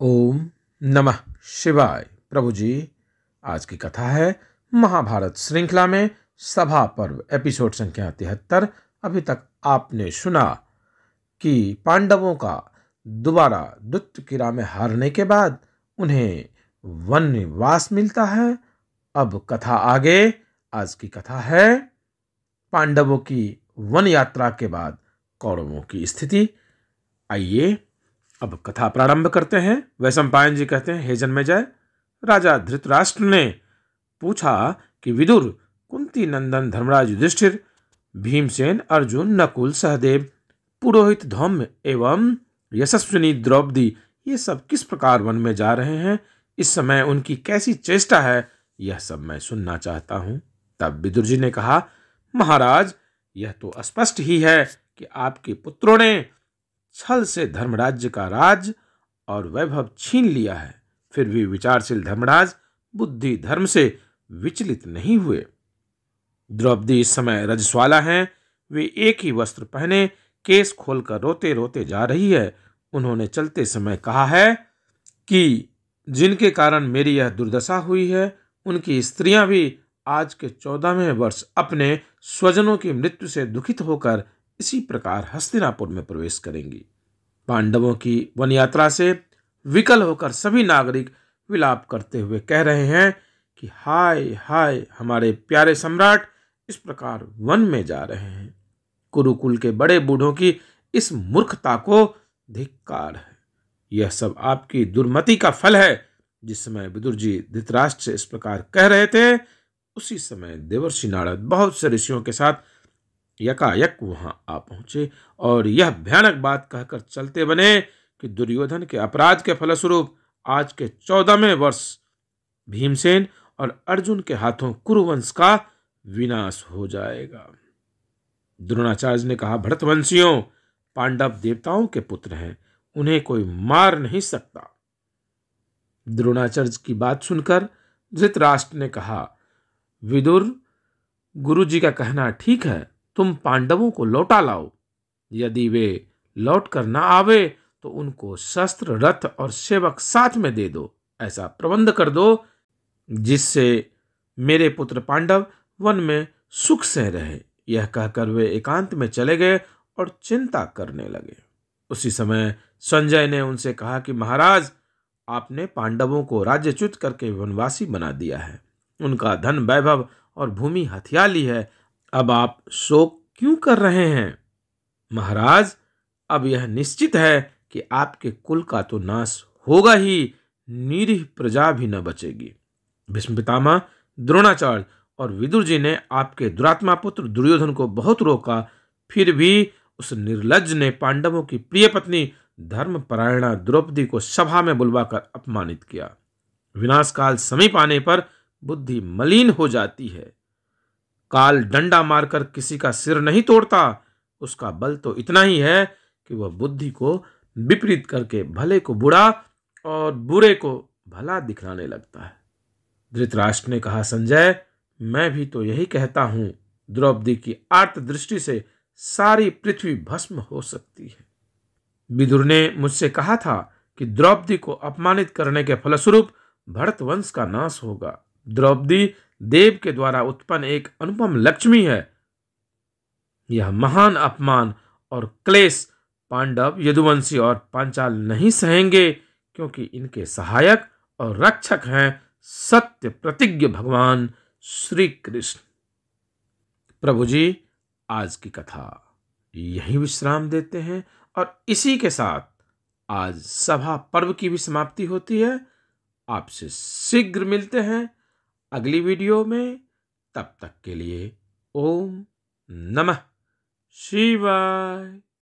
ओम नमः शिवाय। प्रभु जी, आज की कथा है महाभारत श्रृंखला में सभा पर्व एपिसोड संख्या 73। अभी तक आपने सुना कि पांडवों का दोबारा दुत्तकिरा में हारने के बाद उन्हें वनवास मिलता है। अब कथा आगे। आज की कथा है पांडवों की वन यात्रा के बाद कौरवों की स्थिति। आइए अब कथा प्रारंभ करते हैं। वैशंपायन जी कहते हैं, हे जन्मेजय, राजा धृतराष्ट्र ने पूछा कि विदुर, कुंती नंदन धर्मराज युधिष्ठिर, भीमसेन, अर्जुन, नकुल, सहदेव, पुरोहित धौम्य एवं यशस्विनी द्रौपदी ये सब किस प्रकार वन में जा रहे हैं? इस समय उनकी कैसी चेष्टा है? यह सब मैं सुनना चाहता हूं। तब विदुर जी ने कहा, महाराज, यह तो स्पष्ट ही है कि आपके पुत्रों ने छल से धर्मराज्य का राज और वैभव छीन लिया है। फिर भी विचारशील धर्मराज बुद्धि धर्म से विचलित नहीं हुए। द्रौपदी इस समय रजस्वाला हैं। वे एक ही वस्त्र पहने केस खोलकर रोते रोते जा रही है। उन्होंने चलते समय कहा है कि जिनके कारण मेरी यह दुर्दशा हुई है, उनकी स्त्रियां भी आज के 14वें वर्ष अपने स्वजनों की मृत्यु से दुखित होकर इसी प्रकार हस्तिनापुर में प्रवेश करेंगी। पांडवों की वन यात्रा से विकल होकर सभी नागरिक विलाप करते हुए कह रहे हैं कि हाय हाय, हमारे प्यारे सम्राट इस प्रकार वन में जा रहे हैं। कुरुकुल के बड़े बूढ़ों की इस मूर्खता को धिक्कार है। यह सब आपकी दुर्मति का फल है। जिस समय विदुर जी धृतराष्ट्र से इस प्रकार कह रहे थे, उसी समय देवर्षि नारद बहुत से ऋषियों के साथ यकायक वहां आ पहुंचे और यह भयानक बात कहकर चलते बने कि दुर्योधन के अपराध के फलस्वरूप आज के 14वें वर्ष भीमसेन और अर्जुन के हाथों कुरुवंश का विनाश हो जाएगा। द्रोणाचार्य ने कहा, भरतवंशियों, पांडव देवताओं के पुत्र हैं, उन्हें कोई मार नहीं सकता। द्रोणाचार्य की बात सुनकर धृतराष्ट्र ने कहा, विदुर, गुरु जी का कहना ठीक है, तुम पांडवों को लौटा लाओ। यदि वे लौट कर ना आवे तो उनको शस्त्र, रथ और सेवक साथ में दे दो। ऐसा प्रबंध कर दो जिससे मेरे पुत्र पांडव वन में सुख से रहे। यह कहकर वे एकांत में चले गए और चिंता करने लगे। उसी समय संजय ने उनसे कहा कि महाराज, आपने पांडवों को राज्यच्युत करके वनवासी बना दिया है। उनका धन, वैभव और भूमि हथिया ली है। अब आप शोक क्यों कर रहे हैं? महाराज, अब यह निश्चित है कि आपके कुल का तो नाश होगा ही, निरीह प्रजा भी न बचेगी। भीष्म पितामह, द्रोणाचार्य और विदुर जी ने आपके दुरात्मा पुत्र दुर्योधन को बहुत रोका, फिर भी उस निर्लज्ज ने पांडवों की प्रिय पत्नी धर्मपरायणा द्रौपदी को सभा में बुलवाकर अपमानित किया। विनाश काल समीप आने पर बुद्धि मलिन हो जाती है। काल डंडा मारकर किसी का सिर नहीं तोड़ता, उसका बल तो इतना ही है कि वह बुद्धि को विपरीत करके भले को बुरा और बुरे को भला दिखलाने लगता है। धृतराष्ट्र ने कहा, संजय, मैं भी तो यही कहता हूं। द्रौपदी की आर्त दृष्टि से सारी पृथ्वी भस्म हो सकती है। विदुर ने मुझसे कहा था कि द्रौपदी को अपमानित करने के फलस्वरूप भरतवंश का नाश होगा। द्रौपदी देव के द्वारा उत्पन्न एक अनुपम लक्ष्मी है। यह महान अपमान और क्लेश पांडव, यदुवंशी और पांचाल नहीं सहेंगे, क्योंकि इनके सहायक और रक्षक हैं सत्य प्रतिज्ञ भगवान श्री कृष्ण। प्रभु जी, आज की कथा यहीं विश्राम देते हैं और इसी के साथ आज सभा पर्व की भी समाप्ति होती है। आपसे शीघ्र मिलते हैं अगली वीडियो में। तब तक के लिए ओम नमः शिवाय।